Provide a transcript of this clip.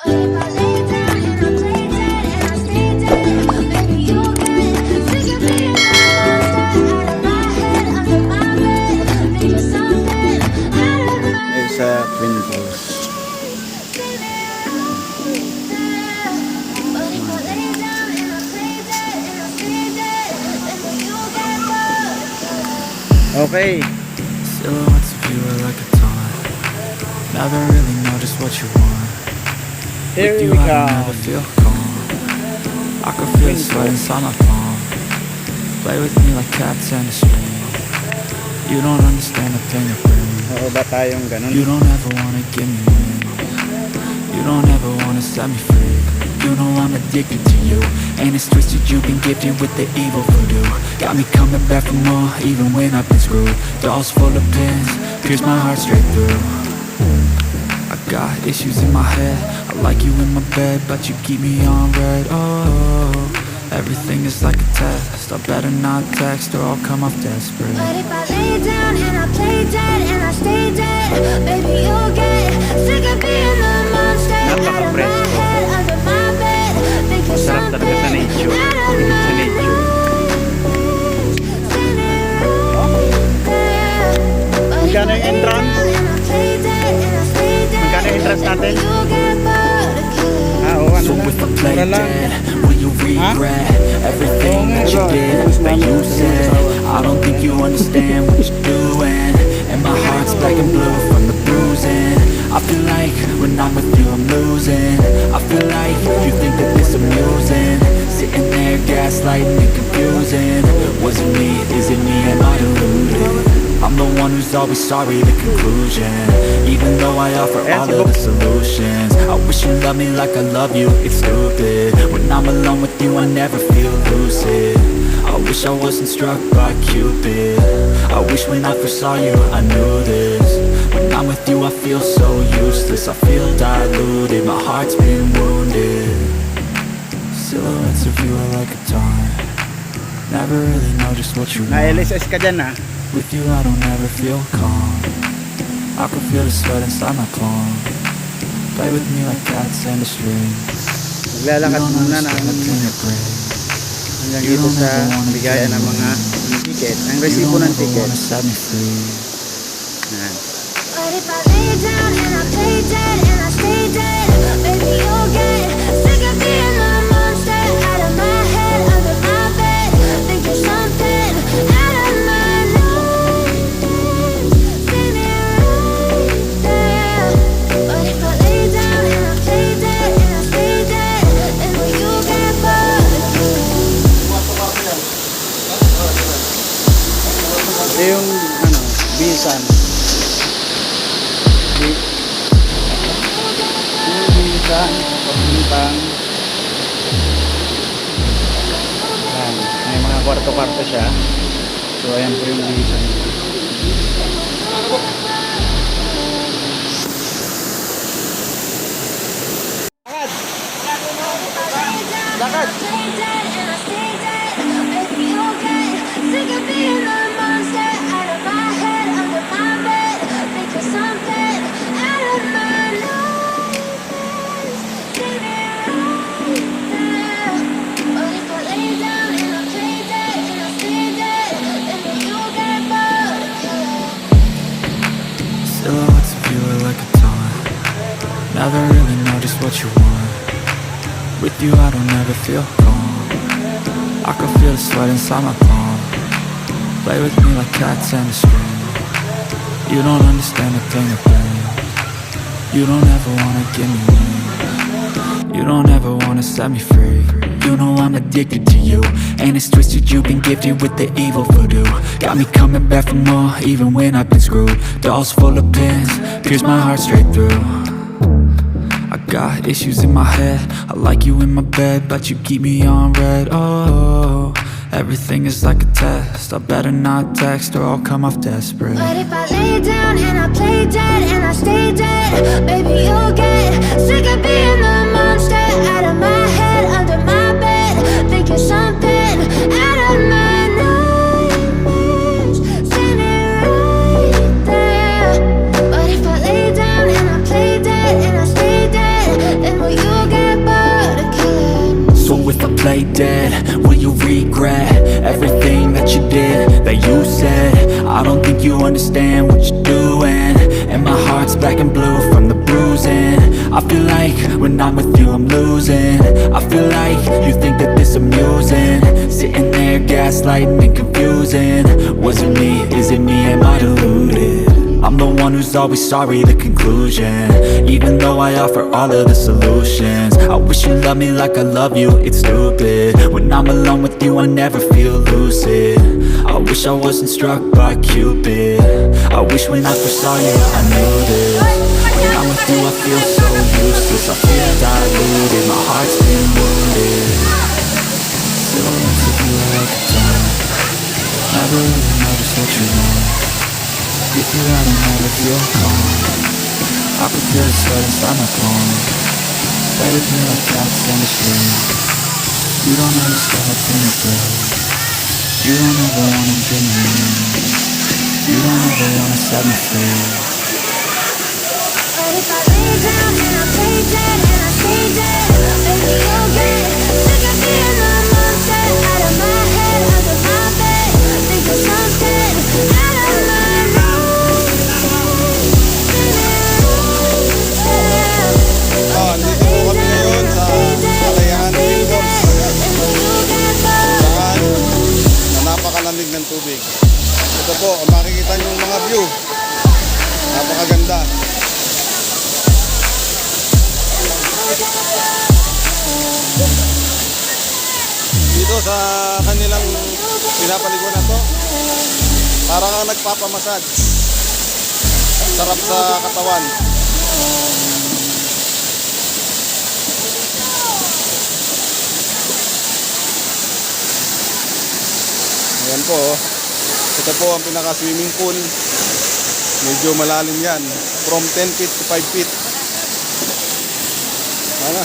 But if I lay down and I play dead and I stay dead, maybe you'll get sick of being the monster out of my head, under my bed. Think you're something out of my Ay, sa Twin Falls. But if I lay down and I play dead and I stay dead, then will you get bored? Okay. Silhouettes of you are like a taunt. Never really know just what you want. Here With you we I don't go. ever feel calm. I can feel the sweat inside my palm. Play with me like cats and a string. You don't understand the pain it brings. Oo ba tayong ganun? You don't ever wanna give me wings. You don't ever wanna set me free. You know I'm addicted to you, and it's twisted. You've been gifted with the evil voodoo. Got me coming back for more, even when I've been screwed. Dolls full of pins, pierce my heart straight through. I got issues in my head. I like you in my bed, but you keep me on red. Oh, everything is like a test. I better not text or I'll come off desperate. But if I lay down and I play dead and I stay dead, baby you'll get sick of being the monster out of my head, under my bed. Think you're Sarap talaga sa something nature. out of Higit sa my nature. Magkano yung entrance? Magkano yung entrance natin? Ah, oo, ano So lang. if I play Mura lang. dead, will you regret everything that you did, that you said? I don't think you understand what you're doing, and my heart's black and blue from the bruising. I feel like when I'm with you I'm losing. I feel like you think that this amusing, sitting there gaslighting and confusing. Was it me? Is it me? Am I deluded? I'm the one who's always sorry, the conclusion. Even though I offer all of the solutions, I wish you loved me like I love you, it's stupid. When I'm alone with you I never feel lucid. I wish I wasn't struck by Cupid. I wish when I first saw you I knew this. When I'm with you I feel so useless, I feel diluted, my heart's been wounded. Silhouettes of you are like a taunt. Never really know just what you want. Na-LSS ka dyan ah. With you I don't ever feel calm. I can feel the sweat inside my palm. Play with me like cats and a string. Maglalakad muna na hanggang dito sa bigayan ng mga ticket, ang resibo ng ticket. Yan. But if I lay down and I play dead and I stay dead, baby you'll get sick of being the monster out of my head, under my bed. Think you're something out of my nightmares. See me right there. But if I lay down and I play dead and I stay dead, then will you get bored? Ito yung ano, bisan. Yung bisan, papuntang. Yan, may mga kwarto-kwarto siya. So ayan po yung bisan. Lakad! Play dead and I stay dead, baby you'll get sick of being the monster out of my head, under my bed. Think you're something out of my nightmares. See me right there. But if I lay down and I play dead and I stay dead, then will you get bored? Silhouettes of you are like a taunt. Never really know just what you want. With you I don't ever feel calm. I can feel the sweat inside my palm. Play with me like cats and a string. You don't understand the pain it brings. You don't ever wanna give me wings. You don't ever wanna set me free. You know I'm addicted to you, and it's twisted. You've been gifted with the evil voodoo. Got me coming back for more, even when I've been screwed. Dolls full of pins, pierce my heart straight through. I got issues in my head. I like you in my bed, but you keep me on red. Oh, everything is like a test. I better not text or I'll come off desperate. But if I lay down and I play dead and I stay dead, baby you'll get sick of being the monster out of my head, under my bed. Think you're something out of my nightmares. See me right there. But if I lay down and I play dead and I stay dead, then will you play dead? Will you regret everything that you did, that you said? I don't think you understand what you're doing, and my heart's black and blue from the bruising. I feel like when I'm with you I'm losing. I feel like you think that this amusing, sitting there gaslighting and confusing. Was it me? Is it me? Am I deluded? I'm the one who's always sorry, the conclusion, even though I offer all of the solutions. I wish you loved me like I love you, it's stupid. When I'm alone with you I never feel lucid. I wish I wasn't struck by Cupid. I wish when I first saw you I knew this. When I'm with you I feel so useless. I feel diluted, my heart's been wounded. Still looks at you like a time. Never really know just what you want. If you I don't ever feel calm, I prefer to sweat inside my palm. Play with me like cats on the street. You don't understand the pain it brings. You don't ever wanna bring me in. You don't ever wanna set me free. But if I lay down and I play dead and I stay dead, baby, you'll get sick of being the monster out of my head, under my bed. Think of something out of my Dito po kami ngayon sa Kalayaan Kingdoms, saan na napakalamig ng tubig. Ito po, makikita nyo yung mga view, napakaganda. Dito sa kanilang pinapaliguan na to, parang kang nagpapamasad. Sarap sa katawan. Ayan po, ito po ang pinaka-swimming pool. Medyo malalim yan, from 10 feet to 5 feet. Ano?